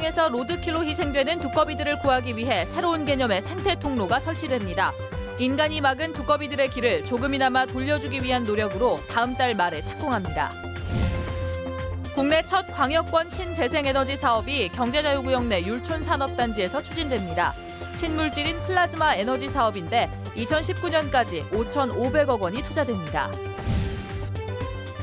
광양에서 로드킬로 희생되는 두꺼비들을 구하기 위해 새로운 개념의 생태 통로가 설치됩니다. 인간이 막은 두꺼비들의 길을 조금이나마 돌려주기 위한 노력으로 다음 달 말에 착공합니다. 국내 첫 광역권 신재생에너지 사업이 경제자유구역 내 율촌산업단지에서 추진됩니다. 신물질인 플라즈마 에너지 사업인데 2019년까지 5,500억 원이 투자됩니다.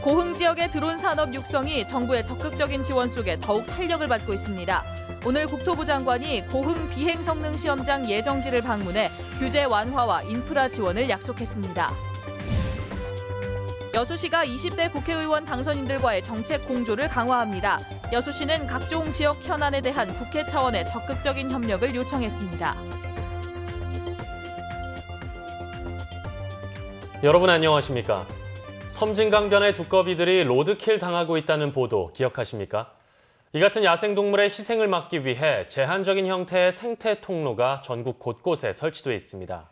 고흥 지역의 드론 산업 육성이 정부의 적극적인 지원 속에 더욱 탄력을 받고 있습니다. 오늘 국토부 장관이 고흥 비행성능시험장 예정지를 방문해 규제 완화와 인프라 지원을 약속했습니다. 여수시가 20대 국회의원 당선인들과의 정책 공조를 강화합니다. 여수시는 각종 지역 현안에 대한 국회 차원의 적극적인 협력을 요청했습니다. 여러분 안녕하십니까? 섬진강변의 두꺼비들이 로드킬 당하고 있다는 보도 기억하십니까? 이 같은 야생동물의 희생을 막기 위해 제한적인 형태의 생태 통로가 전국 곳곳에 설치돼 있습니다.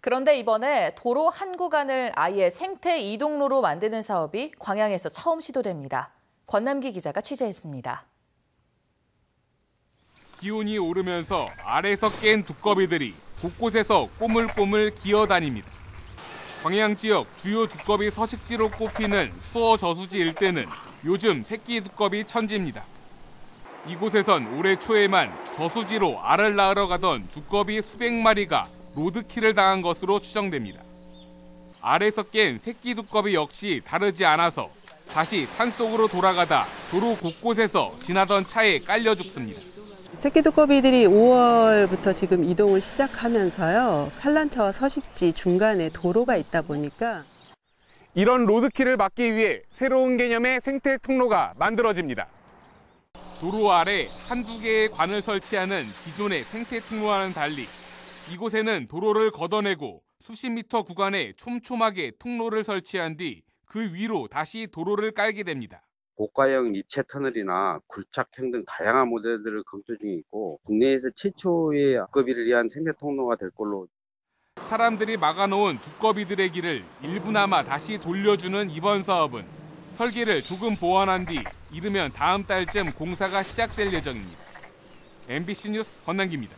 그런데 이번에 도로 한 구간을 아예 생태 이동로로 만드는 사업이 광양에서 처음 시도됩니다. 권남기 기자가 취재했습니다. 기온이 오르면서 알에서 깬 두꺼비들이 곳곳에서 꼬물꼬물 기어다닙니다. 광양 지역 주요 두꺼비 서식지로 꼽히는 수어 저수지 일대는 요즘 새끼 두꺼비 천지입니다. 이곳에선 올해 초에만 저수지로 알을 낳으러 가던 두꺼비 수백 마리가 로드킬을 당한 것으로 추정됩니다. 알에서 깬 새끼 두꺼비 역시 다르지 않아서 다시 산속으로 돌아가다 도로 곳곳에서 지나던 차에 깔려 죽습니다. 새끼 두꺼비들이 5월부터 지금 이동을 시작하면서요. 산란처와 서식지 중간에 도로가 있다 보니까 이런 로드킬을 막기 위해 새로운 개념의 생태 통로가 만들어집니다. 도로 아래 한두 개의 관을 설치하는 기존의 생태 통로와는 달리 이곳에는 도로를 걷어내고 수십 미터 구간에 촘촘하게 통로를 설치한 뒤 그 위로 다시 도로를 깔게 됩니다. 고가형 입체 터널이나 굴착형 등 다양한 모델들을 검토 중에 있고 국내에서 최초의 두꺼비를 위한 생태 통로가 될 걸로. 사람들이 막아놓은 두꺼비들의 길을 일부나마 다시 돌려주는 이번 사업은 설계를 조금 보완한 뒤 이르면 다음 달쯤 공사가 시작될 예정입니다. MBC 뉴스 권남기입니다.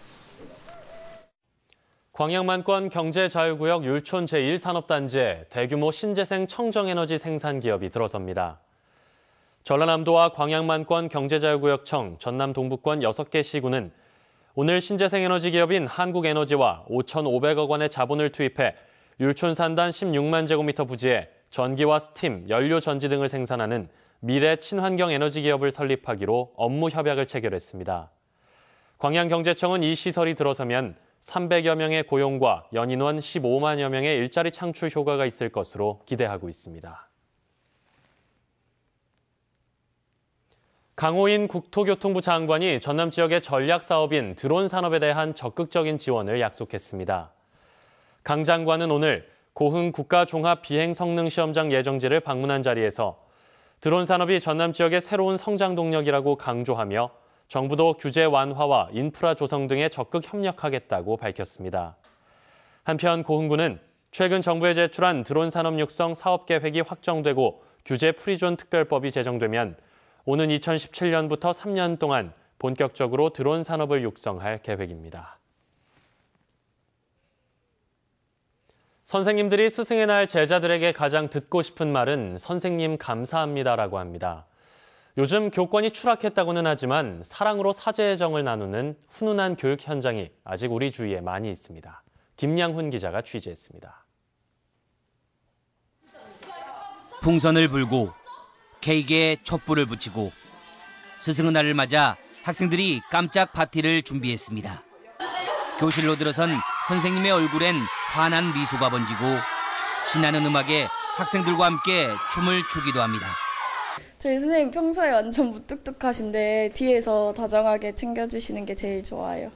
광양만권 경제자유구역 율촌 제1산업단지에 대규모 신재생 청정에너지 생산 기업이 들어섭니다. 전라남도와 광양만권 경제자유구역청, 전남 동부권 6개 시군은 오늘 신재생에너지 기업인 한국에너지와 5,500억 원의 자본을 투입해 율촌 산단 16만 제곱미터 부지에 전기와 스팀, 연료 전지 등을 생산하는 미래 친환경 에너지 기업을 설립하기로 업무 협약을 체결했습니다. 광양경제청은 이 시설이 들어서면 300여 명의 고용과 연인원 15만여 명의 일자리 창출 효과가 있을 것으로 기대하고 있습니다. 강호인 국토교통부 장관이 전남 지역의 전략 사업인 드론 산업에 대한 적극적인 지원을 약속했습니다. 강 장관은 오늘 고흥 국가종합비행성능시험장 예정지를 방문한 자리에서 드론 산업이 전남 지역의 새로운 성장 동력이라고 강조하며 정부도 규제 완화와 인프라 조성 등에 적극 협력하겠다고 밝혔습니다. 한편 고흥구는 최근 정부에 제출한 드론 산업 육성 사업 계획이 확정되고 규제 프리존 특별법이 제정되면 오는 2017년부터 3년 동안 본격적으로 드론 산업을 육성할 계획입니다. 선생님들이 스승의 날 제자들에게 가장 듣고 싶은 말은 선생님 감사합니다라고 합니다. 요즘 교권이 추락했다고는 하지만 사랑으로 사제의 정을 나누는 훈훈한 교육 현장이 아직 우리 주위에 많이 있습니다. 김양훈 기자가 취재했습니다. 풍선을 불고 케이크에 촛불을 붙이고 스승의 날을 맞아 학생들이 깜짝 파티를 준비했습니다. 교실로 들어선 선생님의 얼굴엔 환한 미소가 번지고 신나는 음악에 학생들과 함께 춤을 추기도 합니다. 저희 선생님 평소에 완전 무뚝뚝하신데 뒤에서 다정하게 챙겨주시는 게 제일 좋아요.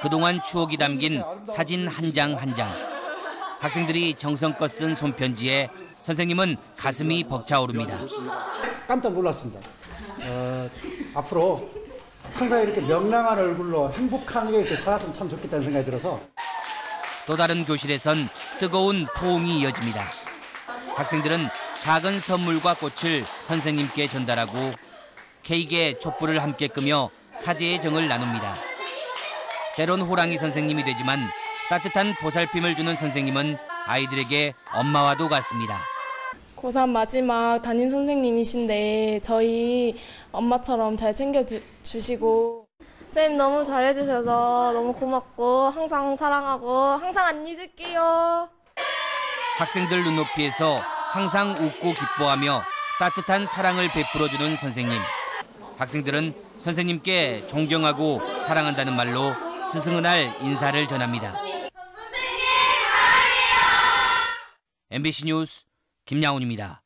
그동안 추억이 담긴 사진 한 장 한 장. 학생들이 정성껏 쓴 손편지에 선생님은 가슴이 벅차오릅니다. 깜짝 놀랐습니다. 앞으로 항상 이렇게 명랑한 얼굴로 행복하게 이렇게 살았으면 참 좋겠다는 생각이 들어서. 또 다른 교실에선 뜨거운 포옹이 이어집니다. 학생들은 작은 선물과 꽃을 선생님께 전달하고 케이크에 촛불을 함께 끄며 사제의 정을 나눕니다. 때론 호랑이 선생님이 되지만 따뜻한 보살핌을 주는 선생님은 아이들에게 엄마와도 같습니다. 고3 마지막 담임 선생님이신데 저희 엄마처럼 잘 챙겨주시고 쌤 너무 잘해주셔서 너무 고맙고 항상 사랑하고 항상 안 잊을게요. 학생들 눈높이에서 항상 웃고 기뻐하며 따뜻한 사랑을 베풀어주는 선생님. 학생들은 선생님께 존경하고 사랑한다는 말로 스승의 인사를 전합니다. 선생님 사랑해요. MBC 뉴스 김양훈입니다.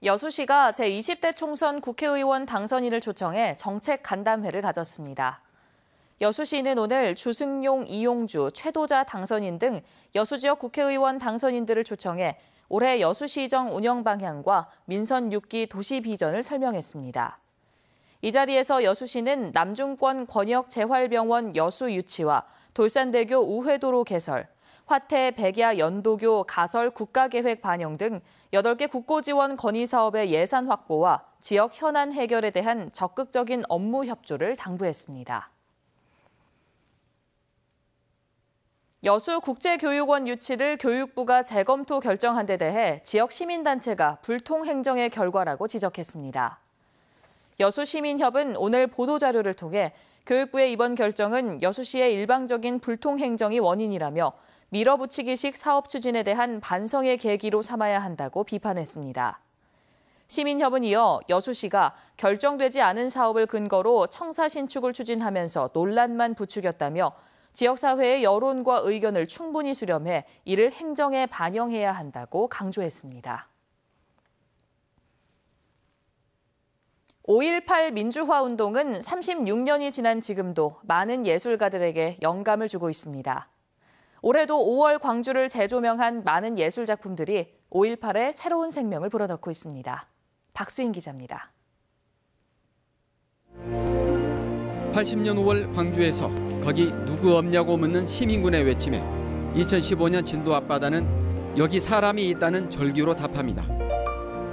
여수시가 제20대 총선 국회의원 당선인을 초청해 정책 간담회를 가졌습니다. 여수시는 오늘 주승용, 이용주, 최도자 당선인 등 여수 지역 국회의원 당선인들을 초청해 올해 여수시정 운영 방향과 민선 6기 도시 비전을 설명했습니다. 이 자리에서 여수시는 남중권 권역재활병원 여수 유치와 돌산대교 우회도로 개설, 화태 백야 연도교 가설 국가계획 반영 등 8개 국고지원 건의 사업의 예산 확보와 지역 현안 해결에 대한 적극적인 업무 협조를 당부했습니다. 여수국제교육원 유치를 교육부가 재검토 결정한 데 대해 지역 시민단체가 불통행정의 결과라고 지적했습니다. 여수시민협은 오늘 보도자료를 통해 교육부의 이번 결정은 여수시의 일방적인 불통행정이 원인이라며 밀어붙이기식 사업 추진에 대한 반성의 계기로 삼아야 한다고 비판했습니다. 시민협은 이어 여수시가 결정되지 않은 사업을 근거로 청사 신축을 추진하면서 논란만 부추겼다며 지역사회의 여론과 의견을 충분히 수렴해 이를 행정에 반영해야 한다고 강조했습니다. 5.18 민주화운동은 36년이 지난 지금도 많은 예술가들에게 영감을 주고 있습니다. 올해도 5월 광주를 재조명한 많은 예술작품들이 5.18에 새로운 생명을 불어넣고 있습니다. 박수인 기자입니다. 80년 5월 광주에서 거기 누구 없냐고 묻는 시민군의 외침에 2015년 진도 앞바다는 여기 사람이 있다는 절규로 답합니다.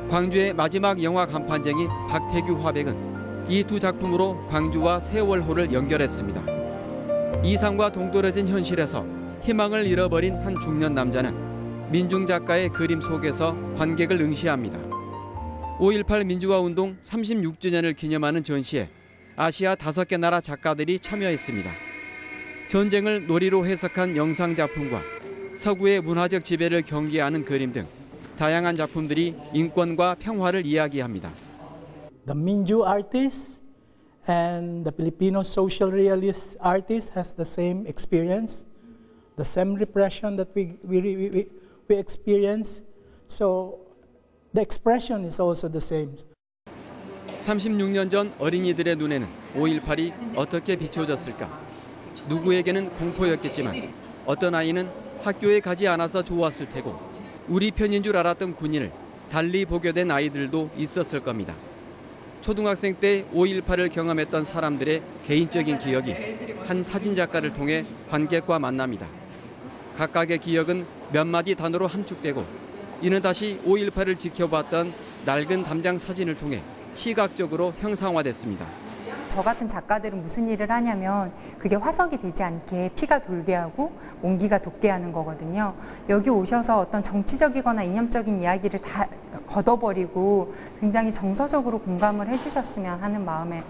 광주의 마지막 영화 간판쟁이 박태규 화백은 이 두 작품으로 광주와 세월호를 연결했습니다. 이상과 동떨어진 현실에서 희망을 잃어버린 한 중년 남자는 민중 작가의 그림 속에서 관객을 응시합니다. 5.18 민주화운동 36주년을 기념하는 전시에 아시아 5개 나라 작가들이 참여했습니다. 전쟁을 놀이로 해석한 영상작품과 서구의 문화적 지배를 경계하는 그림 등 다양한 작품들이 인권과 평화를 이야기합니다. The Minju artist and the Filipino social realist artist has the same experience, the same repression that we experience. So the expression is also the same. 36년 전 어린이들의 눈에는 5.18이 어떻게 비춰졌을까? 누구에게는 공포였겠지만 어떤 아이는 학교에 가지 않아서 좋았을 테고 우리 편인 줄 알았던 군인을 달리 보게 된 아이들도 있었을 겁니다. 초등학생 때 5.18을 경험했던 사람들의 개인적인 기억이 한 사진작가를 통해 관객과 만납니다. 각각의 기억은 몇 마디 단어로 함축되고 이는 다시 5.18을 지켜봤던 낡은 담장 사진을 통해 시각적으로 형상화됐습니다. 저 같은 작가들은 무슨 일을 하냐면 그게 화석이 되지 않게 피가 돌게 하고 온기가 돋게 하는 거거든요. 여기 오셔서 어떤 정치적이거나 이념적인 이야기를 다 걷어버리고 굉장히 정서적으로 공감을 해주셨으면 하는 마음에.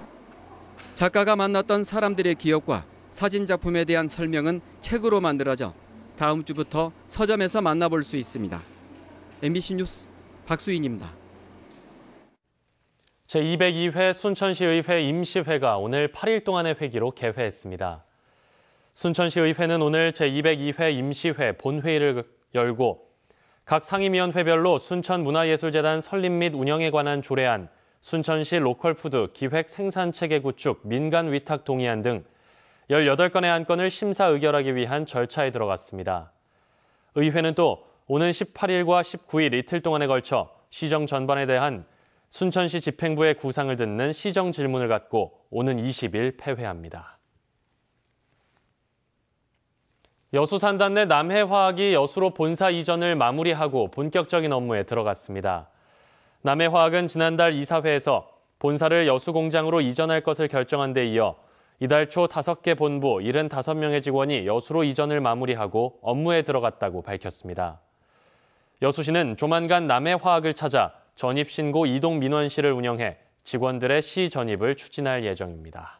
작가가 만났던 사람들의 기억과 사진 작품에 대한 설명은 책으로 만들어져 다음 주부터 서점에서 만나볼 수 있습니다. MBC 뉴스 박수인입니다. 제202회 순천시의회 임시회가 오늘 8일 동안의 회기로 개회했습니다. 순천시의회는 오늘 제202회 임시회 본회의를 열고 각 상임위원회별로 순천문화예술재단 설립 및 운영에 관한 조례안, 순천시 로컬푸드 기획 생산체계 구축 민간 위탁 동의안 등 18건의 안건을 심사 의결하기 위한 절차에 들어갔습니다. 의회는 또 오는 18일과 19일 이틀 동안에 걸쳐 시정 전반에 대한 순천시 집행부의 구상을 듣는 시정 질문을 갖고 오는 20일 폐회합니다. 여수산단내 남해화학이 여수로 본사 이전을 마무리하고 본격적인 업무에 들어갔습니다. 남해화학은 지난달 이사회에서 본사를 여수공장으로 이전할 것을 결정한 데 이어 이달 초 5개 본부 75명의 직원이 여수로 이전을 마무리하고 업무에 들어갔다고 밝혔습니다. 여수시는 조만간 남해화학을 찾아 전입신고 이동 민원실을 운영해 직원들의 시 전입을 추진할 예정입니다.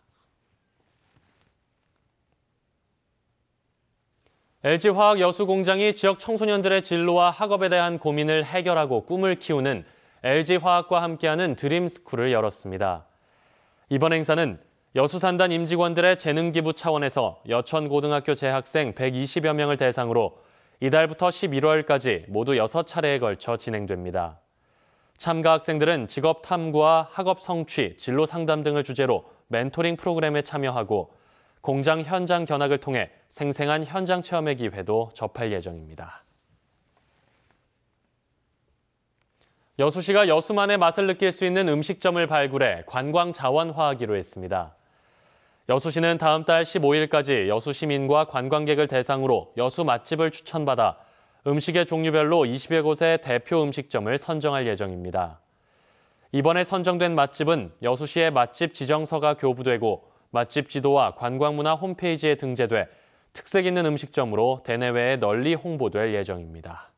LG화학 여수공장이 지역 청소년들의 진로와 학업에 대한 고민을 해결하고 꿈을 키우는 LG화학과 함께하는 드림스쿨을 열었습니다. 이번 행사는 여수산단 임직원들의 재능기부 차원에서 여천고등학교 재학생 120여 명을 대상으로 이달부터 11월까지 모두 6차례에 걸쳐 진행됩니다. 참가 학생들은 직업 탐구와 학업 성취, 진로 상담 등을 주제로 멘토링 프로그램에 참여하고 공장 현장 견학을 통해 생생한 현장 체험의 기회도 접할 예정입니다. 여수시가 여수만의 맛을 느낄 수 있는 음식점을 발굴해 관광 자원화하기로 했습니다. 여수시는 다음 달 15일까지 여수 시민과 관광객을 대상으로 여수 맛집을 추천받아 음식의 종류별로 20여 곳의 대표 음식점을 선정할 예정입니다. 이번에 선정된 맛집은 여수시의 맛집 지정서가 교부되고 맛집 지도와 관광문화 홈페이지에 등재돼 특색 있는 음식점으로 대내외에 널리 홍보될 예정입니다.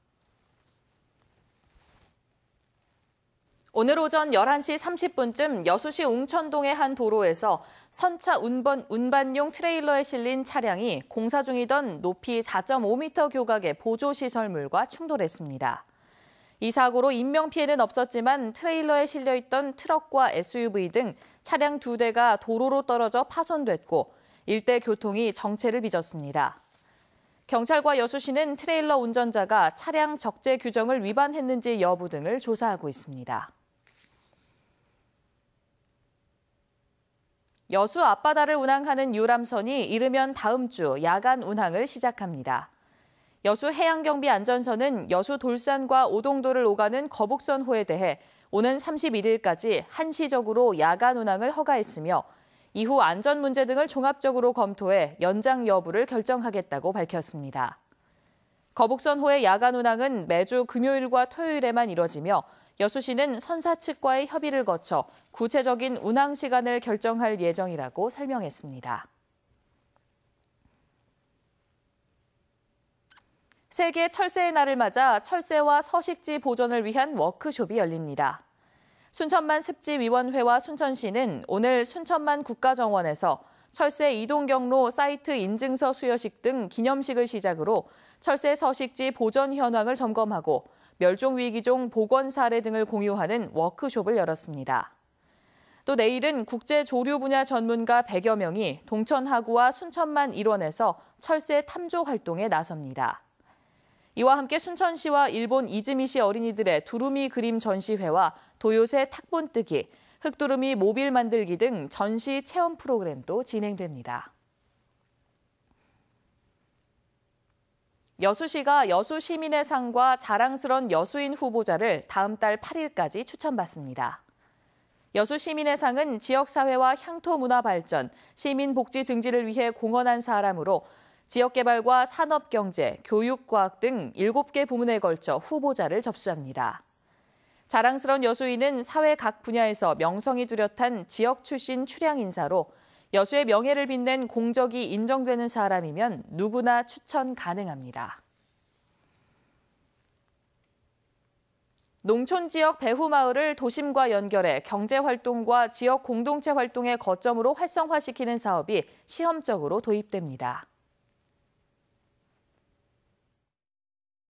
오늘 오전 11시 30분쯤 여수시 웅천동의 한 도로에서 선차 운반용 트레일러에 실린 차량이 공사 중이던 높이 4.5m 교각의 보조시설물과 충돌했습니다. 이 사고로 인명피해는 없었지만 트레일러에 실려있던 트럭과 SUV 등 차량 2대가 도로로 떨어져 파손됐고 일대 교통이 정체를 빚었습니다. 경찰과 여수시는 트레일러 운전자가 차량 적재 규정을 위반했는지 여부 등을 조사하고 있습니다. 여수 앞바다를 운항하는 유람선이 이르면 다음 주 야간 운항을 시작합니다. 여수 해양경비안전선은 여수 돌산과 오동도를 오가는 거북선호에 대해 오는 31일까지 한시적으로 야간 운항을 허가했으며 이후 안전 문제 등을 종합적으로 검토해 연장 여부를 결정하겠다고 밝혔습니다. 거북선호의 야간 운항은 매주 금요일과 토요일에만 이뤄지며 여수시는 선사 측과의 협의를 거쳐 구체적인 운항 시간을 결정할 예정이라고 설명했습니다. 세계 철새의 날을 맞아 철새와 서식지 보존을 위한 워크숍이 열립니다. 순천만 습지위원회와 순천시는 오늘 순천만 국가정원에서 철새 이동 경로 사이트 인증서 수여식 등 기념식을 시작으로 철새 서식지 보존 현황을 점검하고 멸종위기종 복원 사례 등을 공유하는 워크숍을 열었습니다. 또 내일은 국제조류 분야 전문가 100여 명이 동천하구와 순천만 일원에서 철새 탐조 활동에 나섭니다. 이와 함께 순천시와 일본 이즈미시 어린이들의 두루미 그림 전시회와 도요새 탁본뜨기, 흑두루미 모빌 만들기 등 전시 체험 프로그램도 진행됩니다. 여수시가 여수시민의 상과 자랑스런 여수인 후보자를 다음 달 8일까지 추천받습니다. 여수시민의 상은 지역사회와 향토문화 발전, 시민복지 증진을 위해 공헌한 사람으로 지역개발과 산업경제, 교육과학 등 7개 부문에 걸쳐 후보자를 접수합니다. 자랑스런 여수인은 사회 각 분야에서 명성이 뚜렷한 지역 출신 출향 인사로 여수의 명예를 빛낸 공적이 인정되는 사람이면 누구나 추천 가능합니다. 농촌 지역 배후마을을 도심과 연결해 경제활동과 지역 공동체 활동의 거점으로 활성화시키는 사업이 시험적으로 도입됩니다.